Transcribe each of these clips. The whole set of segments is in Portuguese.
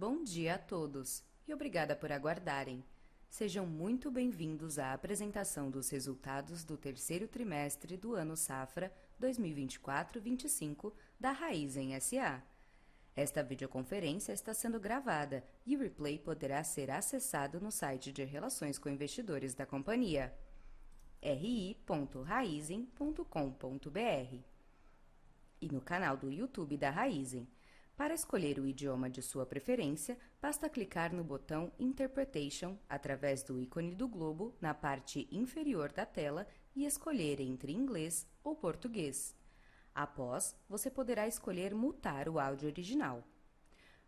Bom dia a todos e obrigada por aguardarem. Sejam muito bem-vindos à apresentação dos resultados do terceiro trimestre do ano Safra 2024-25 da Raizen S.A. Esta videoconferência está sendo gravada e o replay poderá ser acessado no site de Relações com Investidores da companhia, ri.raizen.com.br, e no canal do YouTube da Raizen. Para escolher o idioma de sua preferência, basta clicar no botão Interpretation através do ícone do globo na parte inferior da tela e escolher entre inglês ou português. Após, você poderá escolher mutar o áudio original.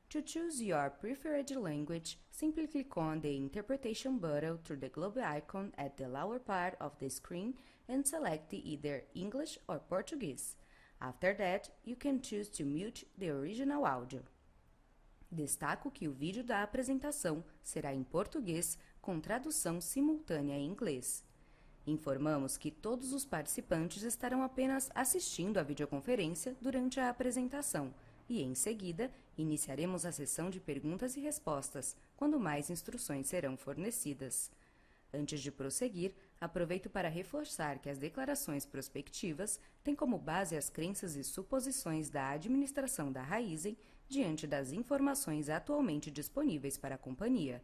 To choose your preferred language, simply click on the Interpretation button through the globe icon at the lower part of the screen and select either English or Portuguese. After that, you can choose to mute the original audio. Destaco que o vídeo da apresentação será em português com tradução simultânea em inglês. Informamos que todos os participantes estarão apenas assistindo à videoconferência durante a apresentação e, em seguida, iniciaremos a sessão de perguntas e respostas, quando mais instruções serão fornecidas. Antes de prosseguir, aproveito para reforçar que as declarações prospectivas têm como base as crenças e suposições da administração da Raizen diante das informações atualmente disponíveis para a companhia.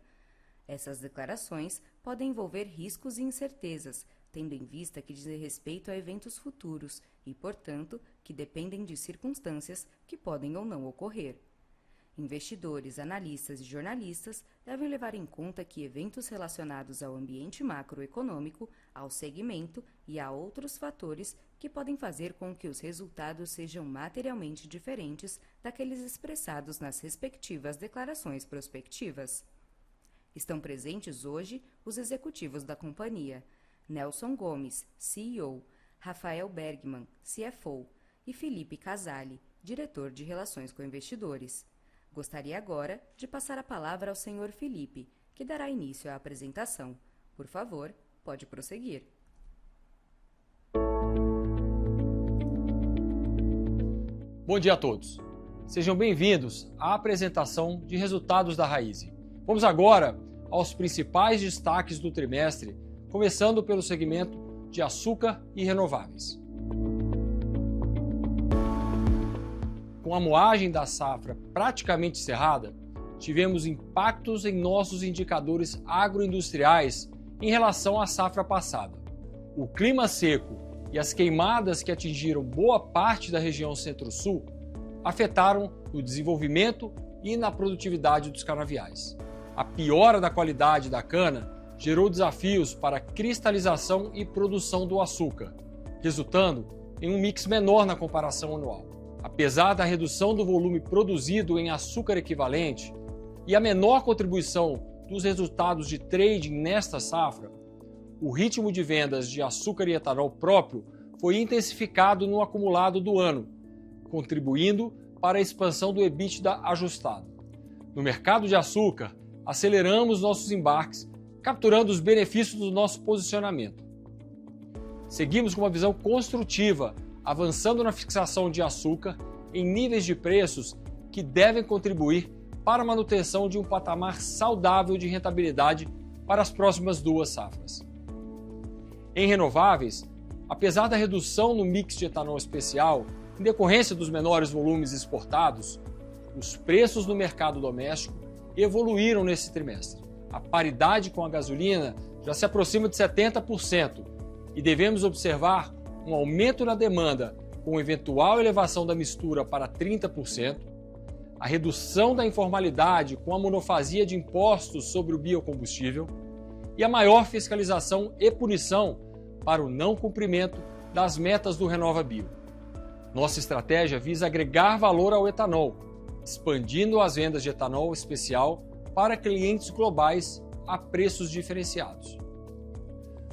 Essas declarações podem envolver riscos e incertezas, tendo em vista que dizem respeito a eventos futuros e, portanto, que dependem de circunstâncias que podem ou não ocorrer. Investidores, analistas e jornalistas devem levar em conta que eventos relacionados ao ambiente macroeconômico, ao segmento e a outros fatores que podem fazer com que os resultados sejam materialmente diferentes daqueles expressados nas respectivas declarações prospectivas. Estão presentes hoje os executivos da companhia: Nelson Gomes, CEO, Rafael Bergman, CFO, e Felipe Casali, diretor de Relações com Investidores. Gostaria agora de passar a palavra ao Sr. Felipe, que dará início à apresentação. Por favor, pode prosseguir. Bom dia a todos. Sejam bem-vindos à apresentação de resultados da Raizen. Vamos agora aos principais destaques do trimestre, começando pelo segmento de açúcar e renováveis. Com a moagem da safra praticamente encerrada, tivemos impactos em nossos indicadores agroindustriais em relação à safra passada. O clima seco e as queimadas que atingiram boa parte da região Centro-Sul afetaram o desenvolvimento e na produtividade dos canaviais. A piora da qualidade da cana gerou desafios para a cristalização e produção do açúcar, resultando em um mix menor na comparação anual. Apesar da redução do volume produzido em açúcar equivalente e a menor contribuição dos resultados de trading nesta safra, o ritmo de vendas de açúcar e etanol próprio foi intensificado no acumulado do ano, contribuindo para a expansão do EBITDA ajustado. No mercado de açúcar, aceleramos nossos embarques, capturando os benefícios do nosso posicionamento. Seguimos com uma visão construtiva, avançando na fixação de açúcar em níveis de preços que devem contribuir para a manutenção de um patamar saudável de rentabilidade para as próximas duas safras. Em renováveis, apesar da redução no mix de etanol especial em decorrência dos menores volumes exportados, os preços no mercado doméstico evoluíram nesse trimestre. A paridade com a gasolina já se aproxima de 70% e devemos observar um aumento na demanda com eventual elevação da mistura para 30%, a redução da informalidade com a monofasia de impostos sobre o biocombustível e a maior fiscalização e punição para o não cumprimento das metas do RenovaBio. Nossa estratégia visa agregar valor ao etanol, expandindo as vendas de etanol especial para clientes globais a preços diferenciados.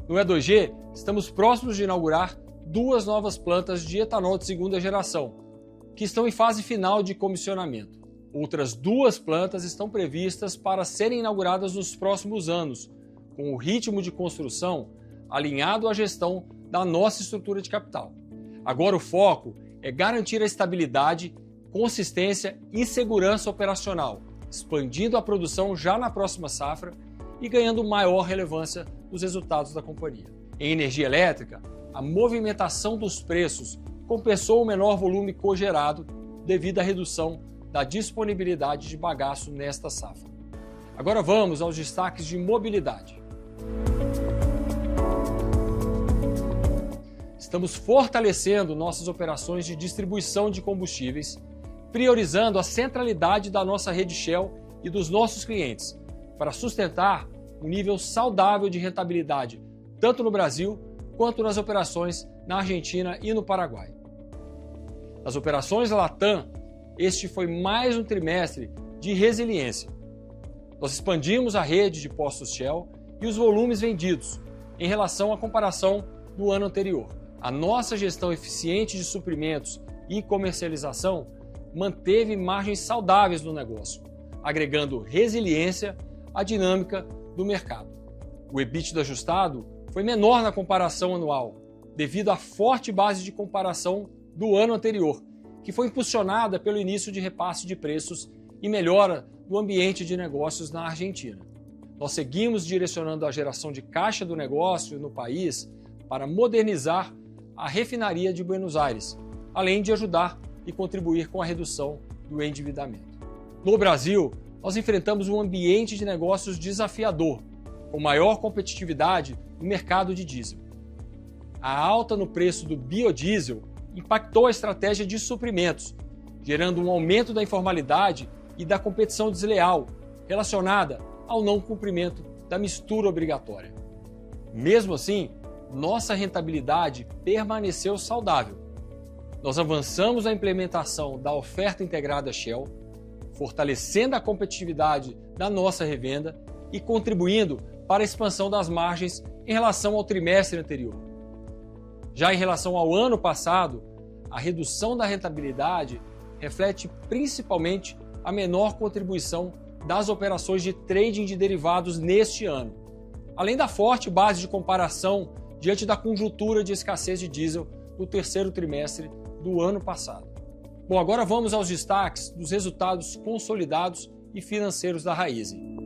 No E2G, estamos próximos de inaugurar duas novas plantas de etanol de segunda geração, que estão em fase final de comissionamento. Outras duas plantas estão previstas para serem inauguradas nos próximos anos, com o ritmo de construção alinhado à gestão da nossa estrutura de capital. Agora o foco é garantir a estabilidade, consistência e segurança operacional, expandindo a produção já na próxima safra e ganhando maior relevância nos resultados da companhia. Em energia elétrica, a movimentação dos preços compensou o menor volume cogerado devido à redução da disponibilidade de bagaço nesta safra. Agora vamos aos destaques de mobilidade. Estamos fortalecendo nossas operações de distribuição de combustíveis, priorizando a centralidade da nossa rede Shell e dos nossos clientes, para sustentar um nível saudável de rentabilidade, tanto no Brasil quanto nas operações na Argentina e no Paraguai. Nas operações da Latam, este foi mais um trimestre de resiliência. Nós expandimos a rede de postos Shell e os volumes vendidos em relação à comparação do ano anterior. A nossa gestão eficiente de suprimentos e comercialização manteve margens saudáveis no negócio, agregando resiliência à dinâmica do mercado. O EBITDA ajustado foi menor na comparação anual, devido à forte base de comparação do ano anterior, que foi impulsionada pelo início de repasse de preços e melhora do ambiente de negócios na Argentina. Nós seguimos direcionando a geração de caixa do negócio no país para modernizar a refinaria de Buenos Aires, além de ajudar e contribuir com a redução do endividamento. No Brasil, nós enfrentamos um ambiente de negócios desafiador, com maior competitividade no mercado de diesel. A alta no preço do biodiesel impactou a estratégia de suprimentos, gerando um aumento da informalidade e da competição desleal relacionada ao não cumprimento da mistura obrigatória. Mesmo assim, nossa rentabilidade permaneceu saudável. Nós avançamos a implementação da oferta integrada Shell, fortalecendo a competitividade da nossa revenda e contribuindo para a expansão das margens em relação ao trimestre anterior. Já em relação ao ano passado, a redução da rentabilidade reflete principalmente a menor contribuição das operações de trading de derivados neste ano, além da forte base de comparação diante da conjuntura de escassez de diesel no terceiro trimestre do ano passado. Bom, agora vamos aos destaques dos resultados consolidados e financeiros da Raízen.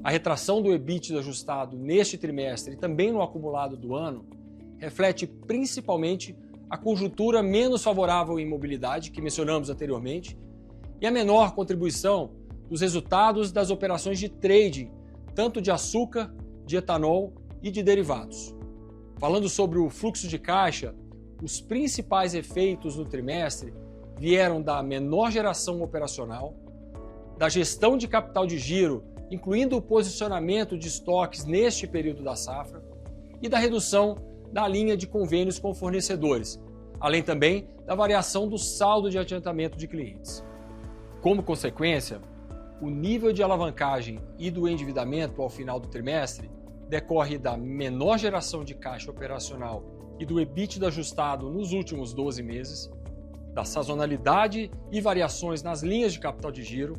A retração do EBITDA ajustado neste trimestre e também no acumulado do ano reflete principalmente a conjuntura menos favorável em mobilidade, que mencionamos anteriormente, e a menor contribuição dos resultados das operações de trading, tanto de açúcar, de etanol e de derivados. Falando sobre o fluxo de caixa, os principais efeitos no trimestre vieram da menor geração operacional, da gestão de capital de giro, incluindo o posicionamento de estoques neste período da safra, e da redução da linha de convênios com fornecedores, além também da variação do saldo de adiantamento de clientes. Como consequência, o nível de alavancagem e do endividamento ao final do trimestre decorre da menor geração de caixa operacional e do EBITDA ajustado nos últimos 12 meses, da sazonalidade e variações nas linhas de capital de giro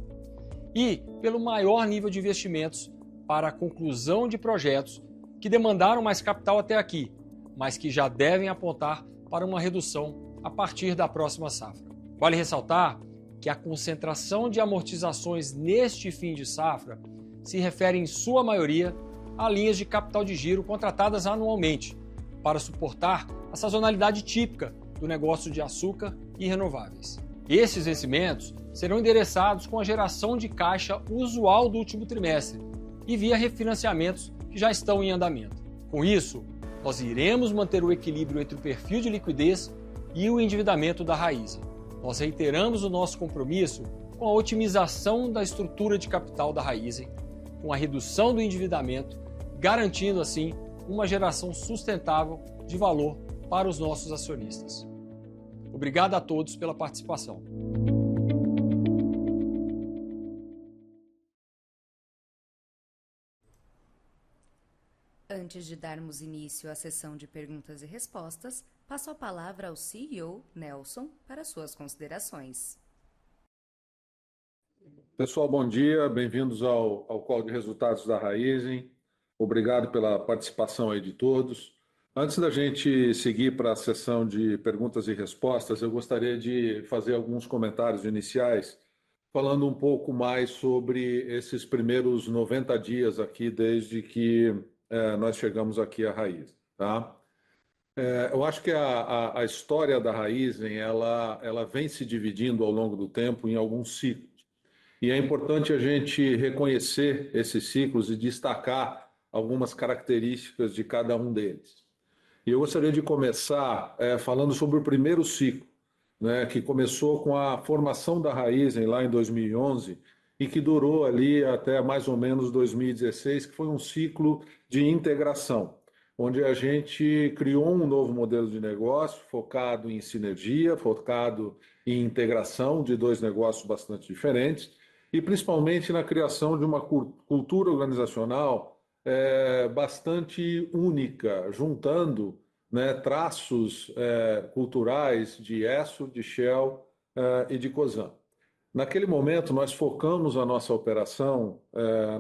e pelo maior nível de investimentos para a conclusão de projetos que demandaram mais capital até aqui, mas que já devem apontar para uma redução a partir da próxima safra. Vale ressaltar que a concentração de amortizações neste fim de safra se refere em sua maioria a linhas de capital de giro contratadas anualmente para suportar a sazonalidade típica do negócio de açúcar e renováveis. Esses vencimentos serão endereçados com a geração de caixa usual do último trimestre e via refinanciamentos que já estão em andamento. Com isso, nós iremos manter o equilíbrio entre o perfil de liquidez e o endividamento da Raízen. Nós reiteramos o nosso compromisso com a otimização da estrutura de capital da Raízen, com a redução do endividamento, garantindo assim uma geração sustentável de valor para os nossos acionistas. Obrigado a todos pela participação. Antes de darmos início à sessão de perguntas e respostas, passo a palavra ao CEO, Nelson, para suas considerações. Pessoal, bom dia, bem-vindos ao call de resultados da Raízen. Obrigado pela participação aí de todos. Antes da gente seguir para a sessão de perguntas e respostas, eu gostaria de fazer alguns comentários iniciais, falando um pouco mais sobre esses primeiros 90 dias aqui, desde que nós chegamos aqui à Raiz, tá? Eu acho que a história da Raizen, ela vem se dividindo ao longo do tempo em alguns ciclos. E é importante a gente reconhecer esses ciclos e destacar algumas características de cada um deles. E eu gostaria de começar falando sobre o primeiro ciclo, né, que começou com a formação da Raizen lá em 2011 e que durou ali até mais ou menos 2016, que foi um ciclo de integração, onde a gente criou um novo modelo de negócio focado em sinergia, focado em integração de dois negócios bastante diferentes e principalmente na criação de uma cultura organizacional bastante única, juntando, né, traços culturais de Esso, de Shell e de Cosan. Naquele momento, nós focamos a nossa operação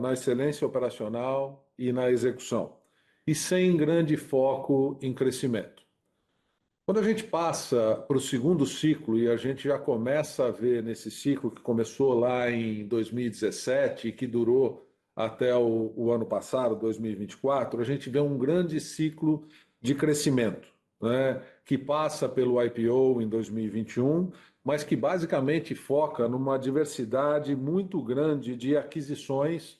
na excelência operacional e na execução, e sem grande foco em crescimento. Quando a gente passa para o segundo ciclo, e a gente já começa a ver nesse ciclo que começou lá em 2017 e que durou até o ano passado, 2024, a gente vê um grande ciclo de crescimento, né, que passa pelo IPO em 2021, mas que basicamente foca numa diversidade muito grande de aquisições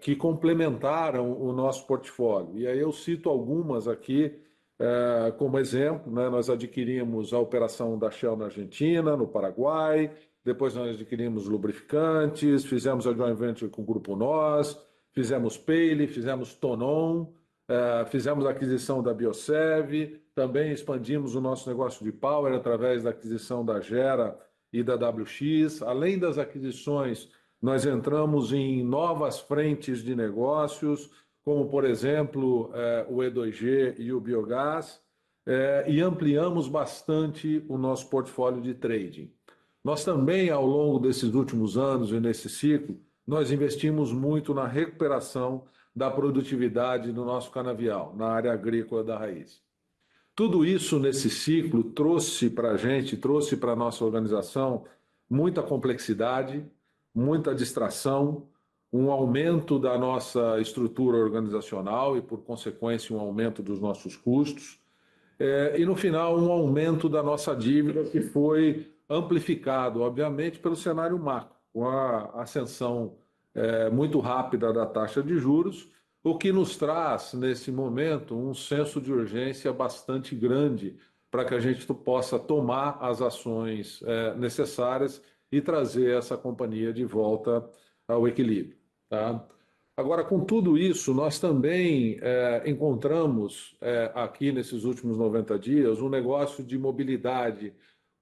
que complementaram o nosso portfólio. E aí eu cito algumas aqui como exemplo, né, nós adquirimos a operação da Shell na Argentina, no Paraguai, depois nós adquirimos lubrificantes, fizemos a joint venture com o Grupo Nós, fizemos Pale, fizemos Tonon, fizemos a aquisição da Biosev, também expandimos o nosso negócio de power através da aquisição da Gera e da WX. Além das aquisições, nós entramos em novas frentes de negócios, como, por exemplo, o E2G e o biogás, e ampliamos bastante o nosso portfólio de trading. Nós também, ao longo desses últimos anos e nesse ciclo, nós investimos muito na recuperação da produtividade do nosso canavial, na área agrícola da raiz. Tudo isso nesse ciclo trouxe para a gente, trouxe para a nossa organização muita complexidade, muita distração, um aumento da nossa estrutura organizacional e, por consequência, um aumento dos nossos custos. E, no final, um aumento da nossa dívida que foi amplificado, obviamente, pelo cenário macro, com a ascensão muito rápida da taxa de juros, o que nos traz, nesse momento, um senso de urgência bastante grande para que a gente possa tomar as ações necessárias e trazer essa companhia de volta ao equilíbrio. Tá? Agora, com tudo isso, nós também encontramos aqui nesses últimos 90 dias um negócio de mobilidade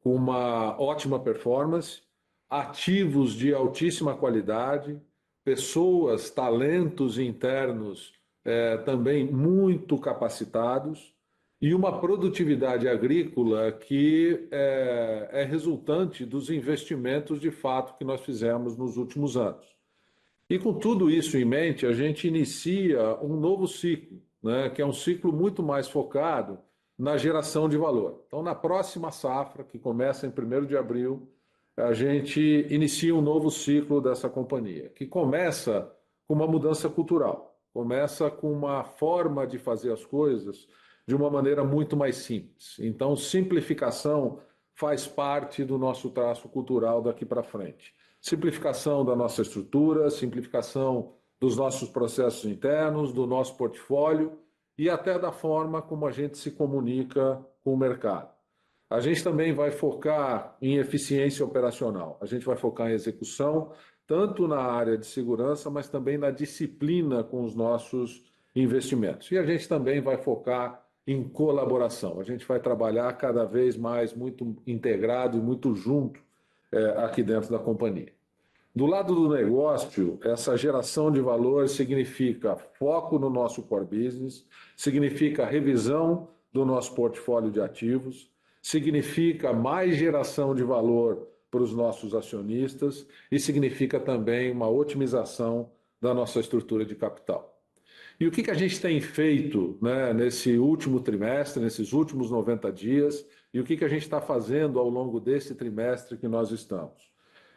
com uma ótima performance, ativos de altíssima qualidade, pessoas, talentos internos também muito capacitados e uma produtividade agrícola que é resultante dos investimentos de fato que nós fizemos nos últimos anos. E com tudo isso em mente, a gente inicia um novo ciclo, né, que é um ciclo muito mais focado na geração de valor. Então, na próxima safra, que começa em 1º de abril, a gente inicia um novo ciclo dessa companhia, que começa com uma mudança cultural, começa com uma forma de fazer as coisas de uma maneira muito mais simples. Então, simplificação faz parte do nosso traço cultural daqui para frente. Simplificação da nossa estrutura, simplificação dos nossos processos internos, do nosso portfólio e até da forma como a gente se comunica com o mercado. A gente também vai focar em eficiência operacional, a gente vai focar em execução, tanto na área de segurança, mas também na disciplina com os nossos investimentos. E a gente também vai focar em colaboração, a gente vai trabalhar cada vez mais muito integrado e muito junto aqui dentro da companhia. Do lado do negócio, essa geração de valor significa foco no nosso core business, significa revisão do nosso portfólio de ativos, significa mais geração de valor para os nossos acionistas e significa também uma otimização da nossa estrutura de capital. E o que a gente tem feito, né, nesse último trimestre, nesses últimos 90 dias, e o que a gente está fazendo ao longo desse trimestre que nós estamos?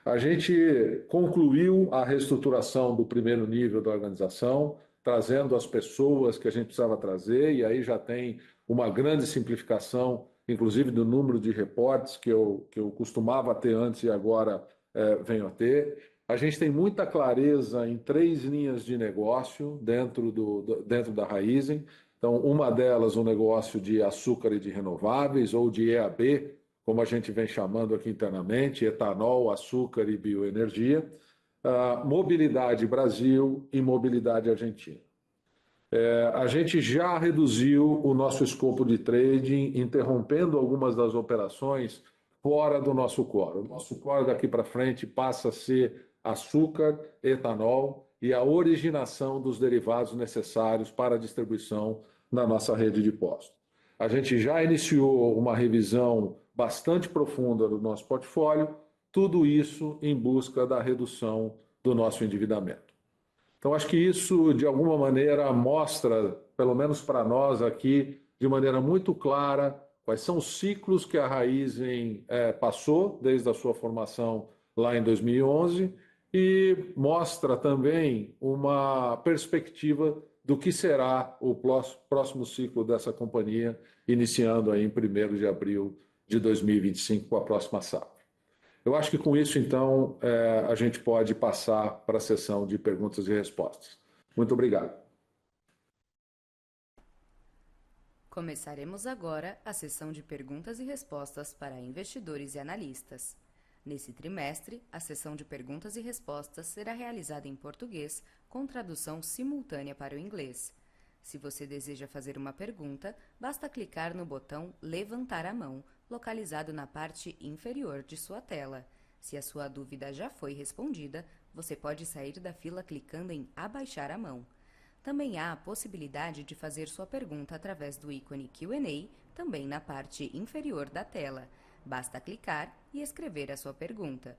A gente concluiu a reestruturação do primeiro nível da organização, trazendo as pessoas que a gente precisava trazer, e aí já tem uma grande simplificação, inclusive do número de reportes que eu costumava ter antes e agora venho a ter. A gente tem muita clareza em 3 linhas de negócio dentro da Raízen. Então, uma delas, um negócio de açúcar e de renováveis, ou de EAB, como a gente vem chamando aqui internamente, etanol, açúcar e bioenergia, mobilidade Brasil e mobilidade Argentina. A gente já reduziu o nosso escopo de trading, interrompendo algumas das operações fora do nosso core. O nosso core daqui para frente passa a ser açúcar, etanol e a originação dos derivados necessários para a distribuição na nossa rede de postos. A gente já iniciou uma revisão bastante profunda do nosso portfólio, tudo isso em busca da redução do nosso endividamento. Então, acho que isso, de alguma maneira, mostra, pelo menos para nós aqui, de maneira muito clara, quais são os ciclos que a Raízen passou desde a sua formação lá em 2011 e mostra também uma perspectiva do que será o próximo ciclo dessa companhia, iniciando aí em 1º de abril de 2025, com a próxima safra. Eu acho que com isso, então, a gente pode passar para a sessão de perguntas e respostas. Muito obrigado. Começaremos agora a sessão de perguntas e respostas para investidores e analistas. Nesse trimestre, a sessão de perguntas e respostas será realizada em português, com tradução simultânea para o inglês. Se você deseja fazer uma pergunta, basta clicar no botão Levantar a mão, localizado na parte inferior de sua tela. Se a sua dúvida já foi respondida, você pode sair da fila clicando em Abaixar a mão. Também há a possibilidade de fazer sua pergunta através do ícone Q&A, também na parte inferior da tela. Basta clicar e escrever a sua pergunta.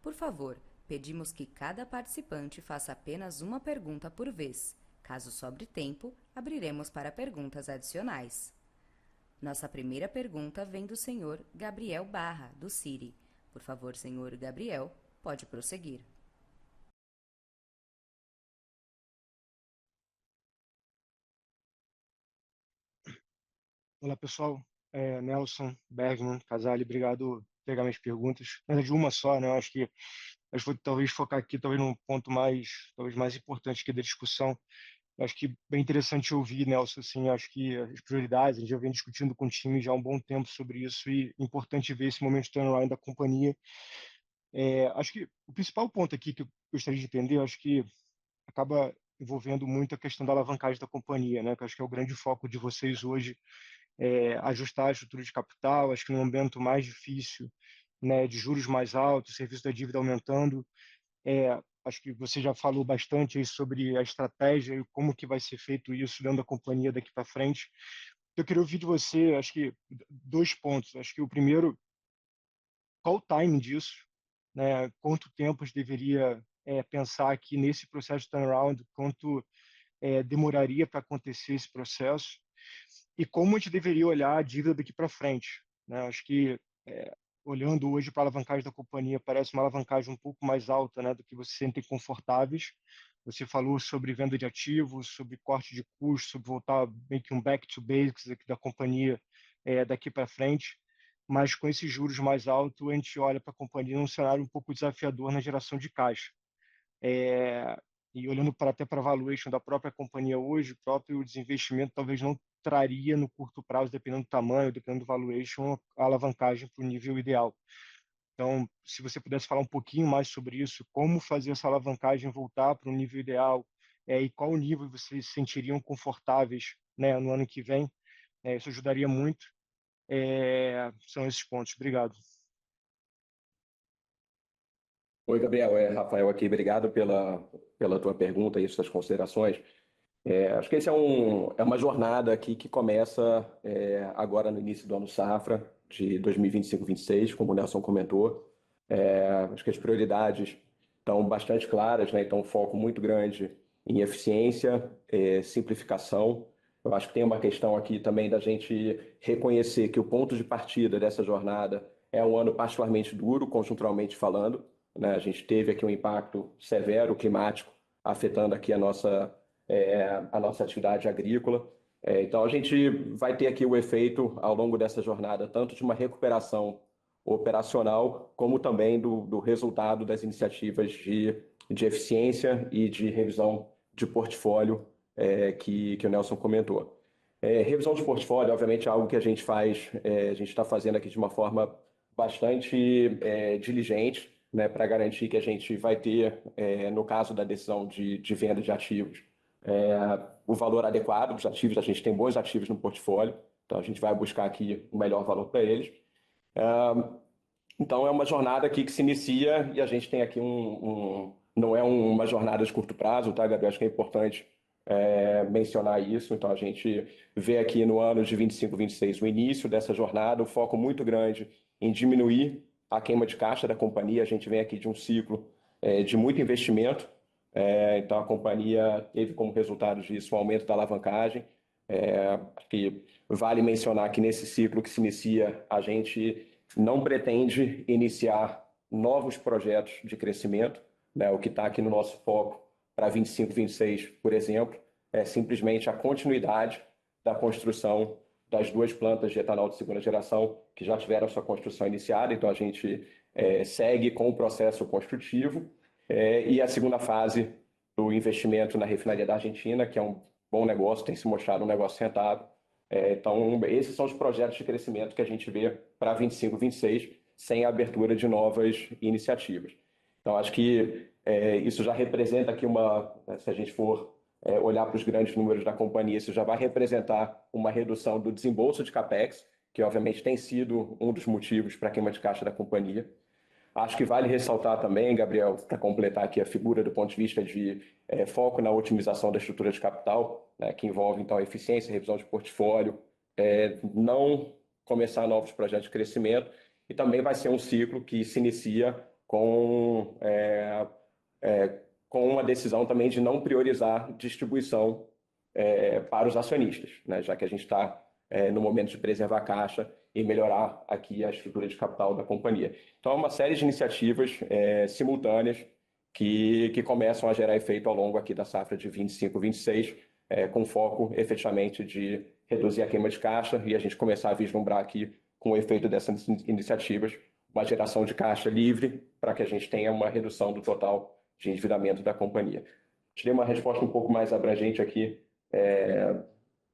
Por favor, pedimos que cada participante faça apenas uma pergunta por vez. Caso sobre tempo, abriremos para perguntas adicionais. Nossa primeira pergunta vem do senhor Gabriel Barra, do Citi. Por favor, senhor Gabriel, pode prosseguir. Olá, pessoal. Nelson, Bergman, Casale, obrigado por pegar minhas perguntas. Na verdade, uma só, né? Eu acho que vou talvez focar aqui talvez num ponto talvez mais importante aqui da discussão. Eu acho que bem interessante ouvir, Nelson, assim, acho que as prioridades, a gente já vem discutindo com o time já há um bom tempo sobre isso e é importante ver esse momento de turnaround da companhia. Acho que o principal ponto aqui que eu gostaria de entender, eu acho que acaba envolvendo muito a questão da alavancagem da companhia, né? Que eu acho que é o grande foco de vocês hoje, ajustar a estrutura de capital. Acho que no momento mais difícil, né, de juros mais altos, serviço da dívida aumentando, acho que você já falou bastante aí sobre a estratégia e como que vai ser feito isso dentro da companhia daqui para frente. Eu queria ouvir de você, acho que 2 pontos. Acho que o primeiro, qual o timing disso, né? Quanto tempo a gente deveria pensar aqui nesse processo de turnaround, quanto demoraria para acontecer esse processo e como a gente deveria olhar a dívida daqui para frente, né? Acho que olhando hoje para a alavancagem da companhia, parece uma alavancagem um pouco mais alta, né, do que vocês se sentem confortáveis. Você falou sobre venda de ativos, sobre corte de custos, sobre voltar meio que um back to basics aqui da companhia daqui para frente. Mas com esses juros mais altos, a gente olha para a companhia num cenário um pouco desafiador na geração de caixa. E olhando até para a valuation da própria companhia hoje, o próprio desinvestimento talvez não traria no curto prazo, dependendo do tamanho, dependendo do valuation, a alavancagem para o nível ideal. Então, se você pudesse falar um pouquinho mais sobre isso, como fazer essa alavancagem voltar para o nível ideal, e qual nível vocês se sentiriam confortáveis, né, no ano que vem, isso ajudaria muito. São esses pontos. Obrigado. Oi, Gabriel, Rafael aqui. Obrigado pela tua pergunta e suas considerações. Acho que esse é uma jornada aqui que começa agora no início do ano safra de 2025-26, como o Nelson comentou. Acho que as prioridades estão bastante claras, né? Então, um foco muito grande em eficiência, simplificação. Eu acho que tem uma questão aqui também da gente reconhecer que o ponto de partida dessa jornada é um ano particularmente duro, conjunturalmente falando, né? A gente teve aqui um impacto severo climático afetando aqui a nossa atividade agrícola. Então, a gente vai ter aqui o efeito ao longo dessa jornada, tanto de uma recuperação operacional, como também do resultado das iniciativas de eficiência e de revisão de portfólio que o Nelson comentou. Revisão de portfólio, obviamente, é algo que a gente faz, a gente está fazendo aqui de uma forma bastante diligente, né, para garantir que a gente vai ter, no caso da decisão de venda de ativos, o valor adequado dos ativos. A gente tem bons ativos no portfólio, então a gente vai buscar aqui o melhor valor para eles. Então, é uma jornada aqui que se inicia e a gente tem aqui não é uma jornada de curto prazo, tá, Gabriel? Acho que é importante mencionar isso. Então, a gente vê aqui no ano de 25, 26 o início dessa jornada, um foco muito grande em diminuir a queima de caixa da companhia. A gente vem aqui de um ciclo de muito investimento. Então, a companhia teve como resultado disso o aumento da alavancagem. Acho que vale mencionar que nesse ciclo que se inicia, a gente não pretende iniciar novos projetos de crescimento, né? O que está aqui no nosso foco para 25, 26, por exemplo, é simplesmente a continuidade da construção das 2 plantas de etanol de segunda geração que já tiveram sua construção iniciada. Então, a gente segue com o processo construtivo. E a segunda fase do investimento na refinaria da Argentina, que é um bom negócio, tem se mostrado um negócio rentável. Então, esses são os projetos de crescimento que a gente vê para 25, 26, sem a abertura de novas iniciativas. Então, acho que isso já representa aqui se a gente for olhar para os grandes números da companhia, isso já vai representar uma redução do desembolso de CAPEX, que obviamente tem sido um dos motivos para a queima de caixa da companhia. Acho que vale ressaltar também, Gabriel, para completar aqui a figura do ponto de vista de foco na otimização da estrutura de capital, né, que envolve, então, eficiência, revisão de portfólio, não começar novos projetos de crescimento, e também vai ser um ciclo que se inicia com uma decisão também de não priorizar distribuição para os acionistas, né, já que a gente está no momento de preservar a caixa e melhorar aqui a estrutura de capital da companhia. Então, é uma série de iniciativas simultâneas que começam a gerar efeito ao longo aqui da safra de 25, 26, com foco efetivamente de reduzir a queima de caixa e a gente começar a vislumbrar aqui, com o efeito dessas iniciativas, uma geração de caixa livre para que a gente tenha uma redução do total de endividamento da companhia. Tirei uma resposta um pouco mais abrangente aqui.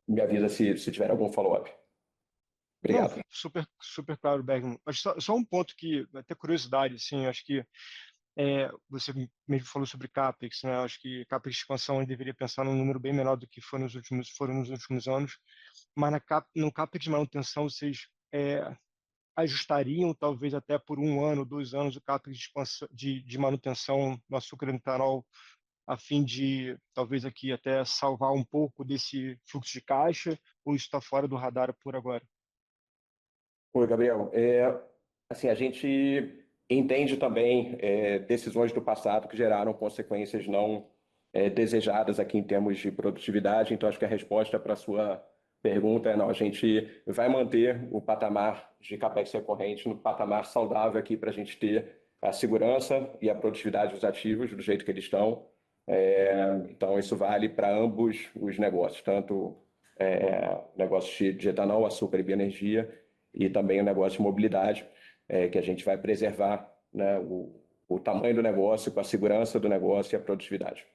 Me avisa se tiver algum follow-up. Obrigado. Não, super claro, Bergman. Mas só um ponto que, até curiosidade, assim, acho que você mesmo falou sobre CAPEX, né? Acho que CAPEX de expansão a gente deveria pensar num número bem menor do que foram nos últimos anos, mas no CAPEX de manutenção vocês ajustariam talvez até por 1 ano, 2 anos o CAPEX de expansão, de manutenção no açúcar e etanol, a fim de talvez aqui até salvar um pouco desse fluxo de caixa, ou isso está fora do radar por agora? Oi, Gabriel. Assim, a gente entende também decisões do passado que geraram consequências não desejadas aqui em termos de produtividade. Então, acho que a resposta para a sua pergunta é não, a gente vai manter o patamar de CAPEX recorrente no patamar saudável aqui para a gente ter a segurança e a produtividade dos ativos do jeito que eles estão. Então, isso vale para ambos os negócios, tanto negócios de etanol, açúcar e bioenergia, e também o negócio de mobilidade, que a gente vai preservar, né, o tamanho do negócio, com a segurança do negócio e a produtividade.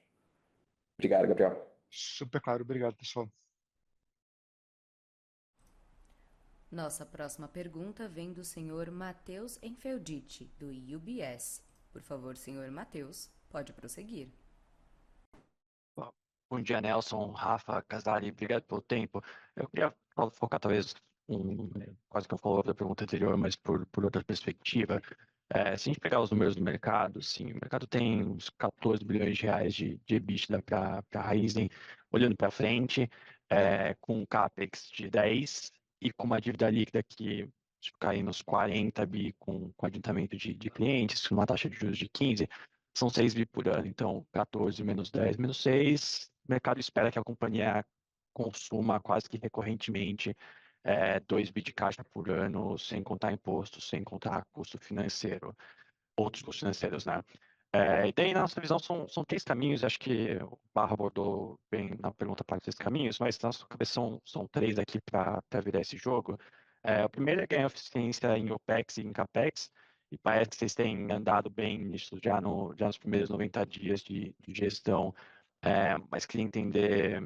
Obrigado, Gabriel. Super claro, obrigado, pessoal. Nossa próxima pergunta vem do senhor Matheus Enfeldite, do UBS. Por favor, senhor Matheus, pode prosseguir. Bom dia, Nelson, Rafa, Casali, obrigado pelo tempo. Eu queria focar talvez quase que eu follow da pergunta anterior, mas por outra perspectiva. Se a gente pegar os números do mercado, sim, o mercado tem uns 14 bilhões de reais de EBITDA para a Raízen, olhando para frente, com um CAPEX de 10 e com uma dívida líquida que fica aí nos 40 bi com adiantamento de clientes, uma taxa de juros de 15. são 6 bi por ano, então 14 menos 10 menos 6, o mercado espera que a companhia consuma quase que recorrentemente 2 bi de caixa por ano, sem contar impostos, sem contar custo financeiro, outros custos financeiros, né? E daí, na nossa visão, são 3 caminhos, acho que o Barra abordou bem na pergunta para 3 caminhos, mas na nossa cabeça são 3 aqui para virar esse jogo. O primeiro é ganhar eficiência em OPEX e em CAPEX, e parece que vocês têm andado bem nisso já nos primeiros 90 dias de gestão, mas queria entender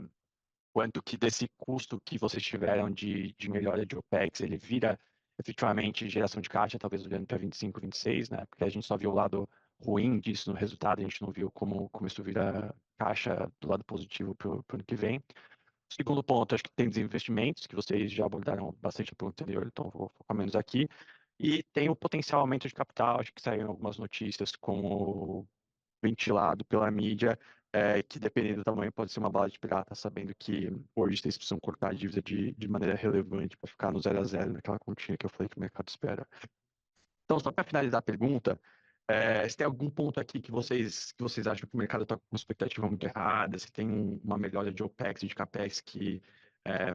quanto que desse custo que vocês tiveram de melhora de OPEX, ele vira efetivamente geração de caixa, talvez olhando para 25, 26, né? Porque a gente só viu o lado ruim disso no resultado, a gente não viu como isso vira caixa do lado positivo para o ano que vem. O segundo ponto, acho que tem desinvestimentos, que vocês já abordaram bastante na pergunta anterior, então vou focar menos aqui. E tem o potencial aumento de capital, acho que saíram algumas notícias como ventilado pela mídia, que dependendo do tamanho pode ser uma bala de pirata, sabendo que hoje vocês precisam cortar a dívida de maneira relevante para ficar no 0 a 0 naquela continha que eu falei que o mercado espera. Então, só para finalizar a pergunta, se tem algum ponto aqui que vocês acham que o mercado está com uma expectativa muito errada, se tem uma melhora de OPEX e de CAPEX que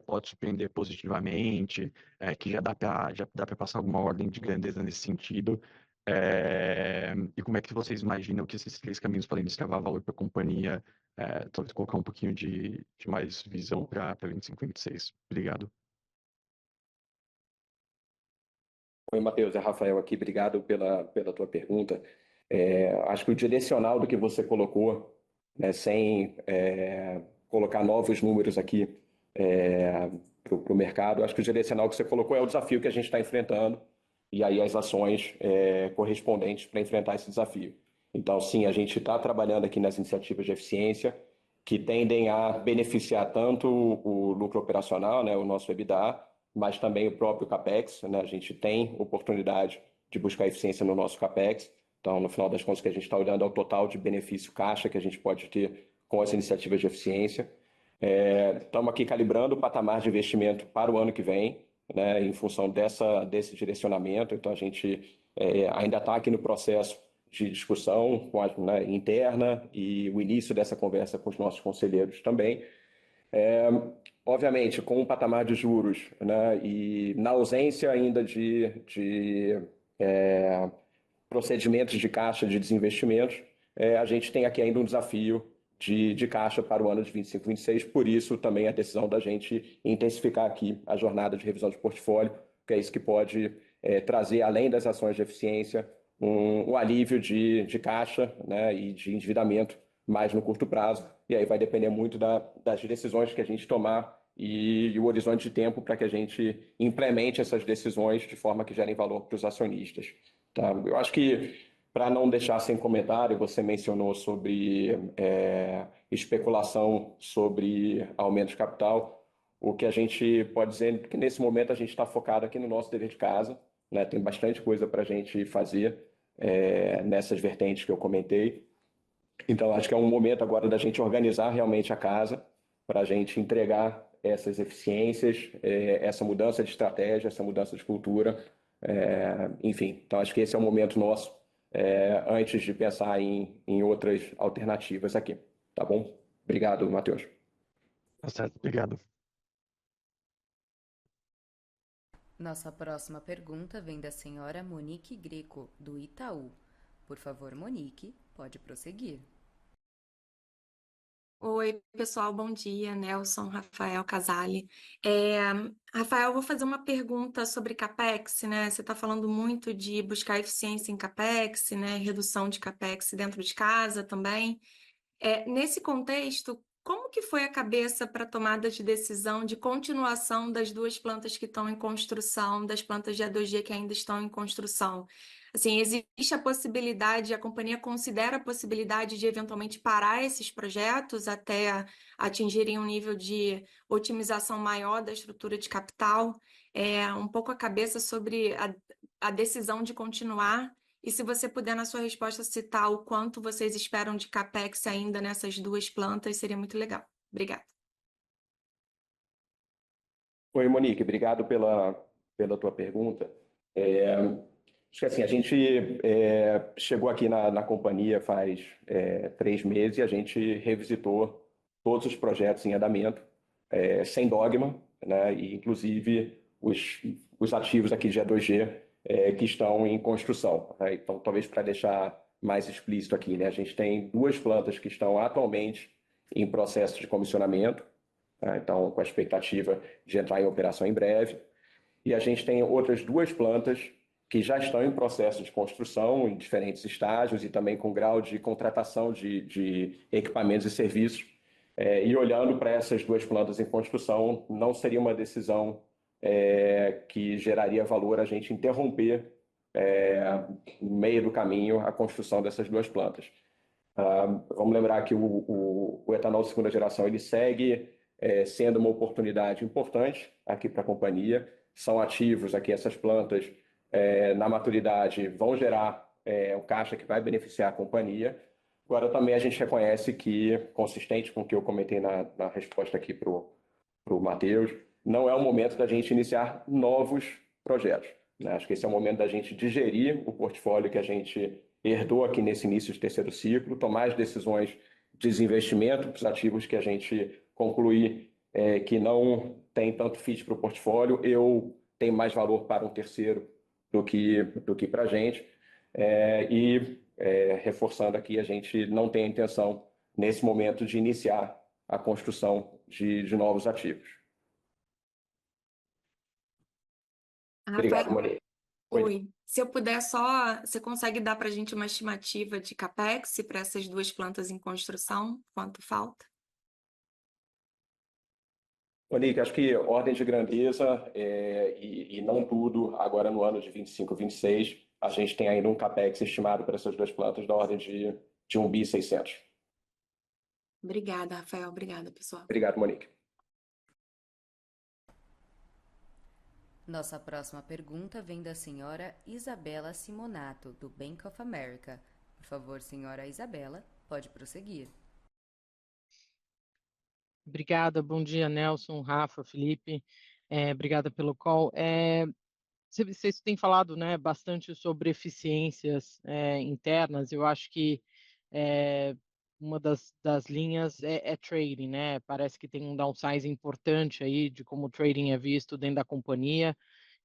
pode surpreender positivamente, que já dá para passar alguma ordem de grandeza nesse sentido, e como é que vocês imaginam que esses 3 caminhos podem destravar valor para a companhia, talvez colocar um pouquinho de mais visão para 25 e 26. Obrigado. Oi, Matheus, é Rafael aqui, obrigado pela tua pergunta. Acho que o direcional do que você colocou, né, sem colocar novos números aqui para o mercado, acho que o direcional que você colocou é o desafio que a gente está enfrentando e aí as ações correspondentes para enfrentar esse desafio. Então, sim, a gente está trabalhando aqui nas iniciativas de eficiência que tendem a beneficiar tanto o lucro operacional, né, o nosso EBITDA, mas também o próprio CAPEX, né? A gente tem oportunidade de buscar eficiência no nosso CAPEX. Então, no final das contas, o que a gente está olhando é o total de benefício caixa que a gente pode ter com as iniciativas de eficiência. Estamos aqui calibrando o patamar de investimento para o ano que vem, né, em função desse direcionamento. Então, a gente ainda está aqui no processo de discussão interna e o início dessa conversa com os nossos conselheiros também. Obviamente, com o patamar de juros, né, e na ausência ainda de procedimentos de caixa de desinvestimentos, a gente tem aqui ainda um desafio de caixa para o ano de 25, 26, por isso também a decisão da gente intensificar aqui a jornada de revisão de portfólio, que é isso que pode trazer, além das ações de eficiência, um alívio de caixa, né, e de endividamento mais no curto prazo, e aí vai depender muito das decisões que a gente tomar e o horizonte de tempo para que a gente implemente essas decisões de forma que gerem valor para os acionistas. Tá? Eu acho que, para não deixar sem comentário, você mencionou sobre especulação sobre aumento de capital. O que a gente pode dizer é que, nesse momento, a gente está focado aqui no nosso dever de casa, né? Tem bastante coisa para a gente fazer nessas vertentes que eu comentei. Então, acho que é um momento agora da gente organizar realmente a casa para a gente entregar essas eficiências, essa mudança de estratégia, essa mudança de cultura, enfim. Então, acho que esse é o momento nosso antes de pensar em outras alternativas aqui, tá bom? Obrigado, Matheus. Tá certo, obrigado. Nossa próxima pergunta vem da senhora Monique Greco, do Itaú. Por favor, Monique, pode prosseguir. Oi, pessoal, bom dia. Nelson, Rafael, Casale. Rafael, vou fazer uma pergunta sobre CAPEX, né? Você está falando muito de buscar eficiência em CAPEX, né? Redução de CAPEX dentro de casa também. Nesse contexto, como que foi a cabeça para a tomada de decisão de continuação das 2 plantas que estão em construção, das plantas de A2G que ainda estão em construção? Assim, existe a possibilidade, a companhia considera a possibilidade de eventualmente parar esses projetos até atingirem um nível de otimização maior da estrutura de capital? Um pouco a cabeça sobre a decisão de continuar. E se você puder, na sua resposta, citar o quanto vocês esperam de CAPEX ainda nessas 2 plantas, seria muito legal. Obrigada. Oi, Monique, obrigado pela tua pergunta. Acho que assim, a gente chegou aqui na companhia faz 3 meses e a gente revisitou todos os projetos em andamento, sem dogma, né? E inclusive os ativos aqui de E2G que estão em construção, né? Então, talvez para deixar mais explícito aqui, né? A gente tem 2 plantas que estão atualmente em processo de comissionamento, tá? Então, com a expectativa de entrar em operação em breve. E a gente tem outras 2 plantas que já estão em processo de construção, em diferentes estágios e também com grau de contratação de equipamentos e serviços. E olhando para essas 2 plantas em construção, não seria uma decisão que geraria valor a gente interromper no meio do caminho a construção dessas 2 plantas. Vamos lembrar que o etanol de segunda geração ele segue sendo uma oportunidade importante aqui para a companhia. São ativos aqui, essas plantas, na maturidade, vão gerar um caixa que vai beneficiar a companhia. Agora, também a gente reconhece que, consistente com o que eu comentei na resposta aqui para o Matheus, não é o momento da gente iniciar novos projetos, né? Acho que esse é o momento da gente digerir o portfólio que a gente herdou aqui nesse início de terceiro ciclo, tomar as decisões de desinvestimento para os ativos que a gente concluir que não tem tanto fit para o portfólio, eu tenho mais valor para um terceiro do que para a gente. Reforçando aqui, a gente não tem a intenção, nesse momento, de iniciar a construção de novos ativos. Obrigado, Monique. Oi. Se eu puder só, você consegue dar para a gente uma estimativa de CAPEX para essas 2 plantas em construção? Quanto falta? Monique, acho que ordem de grandeza e não tudo, agora no ano de 25, 26, a gente tem ainda um CAPEX estimado para essas 2 plantas da ordem de 1.6 bi. Obrigada, Rafael. Obrigada, pessoal. Obrigado, Monique. Nossa próxima pergunta vem da senhora Isabela Simonato, do Bank of America. Por favor, senhora Isabela, pode prosseguir. Obrigada, bom dia, Nelson, Rafa, Felipe. Obrigada pelo call. Vocês têm falado, né, bastante sobre eficiências internas. Eu acho que uma das linhas é trading, né? Parece que tem um downsize importante aí de como o trading é visto dentro da companhia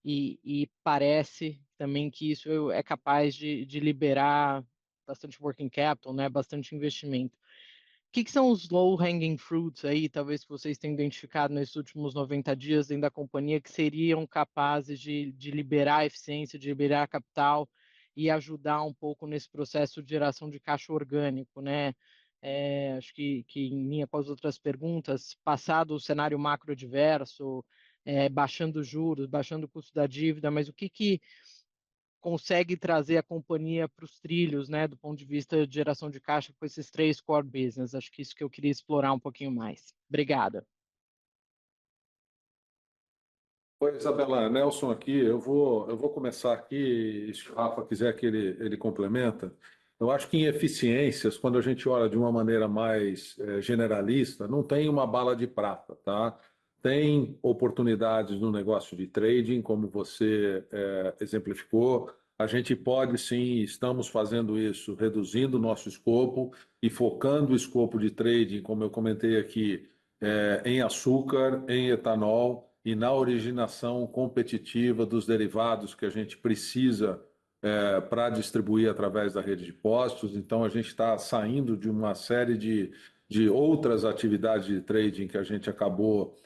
e parece também que isso é capaz de liberar bastante working capital, né? Bastante investimento. O que são os low-hanging fruits aí, talvez que vocês tenham identificado nesses últimos 90 dias dentro da companhia, que seriam capazes de liberar eficiência, de liberar capital e ajudar um pouco nesse processo de geração de caixa orgânico, né? Acho que em linha com as outras perguntas, passado o cenário macro adverso, baixando juros, baixando o custo da dívida, mas o que consegue trazer a companhia para os trilhos, né, do ponto de vista de geração de caixa com esses 3 core business? Acho que isso que eu queria explorar um pouquinho mais. Obrigada. Oi, Isabela, Nelson aqui. Eu vou começar aqui, se o Rafa quiser que ele complementa. Eu acho que em eficiências, quando a gente olha de uma maneira mais generalista, não tem uma bala de prata, tá? Tem oportunidades no negócio de trading, como você exemplificou. A gente pode sim, estamos fazendo isso, reduzindo o nosso escopo e focando o escopo de trading, como eu comentei aqui, em açúcar, em etanol e na originação competitiva dos derivados que a gente precisa para distribuir através da rede de postos. Então, a gente está saindo de uma série de outras atividades de trading que a gente acabou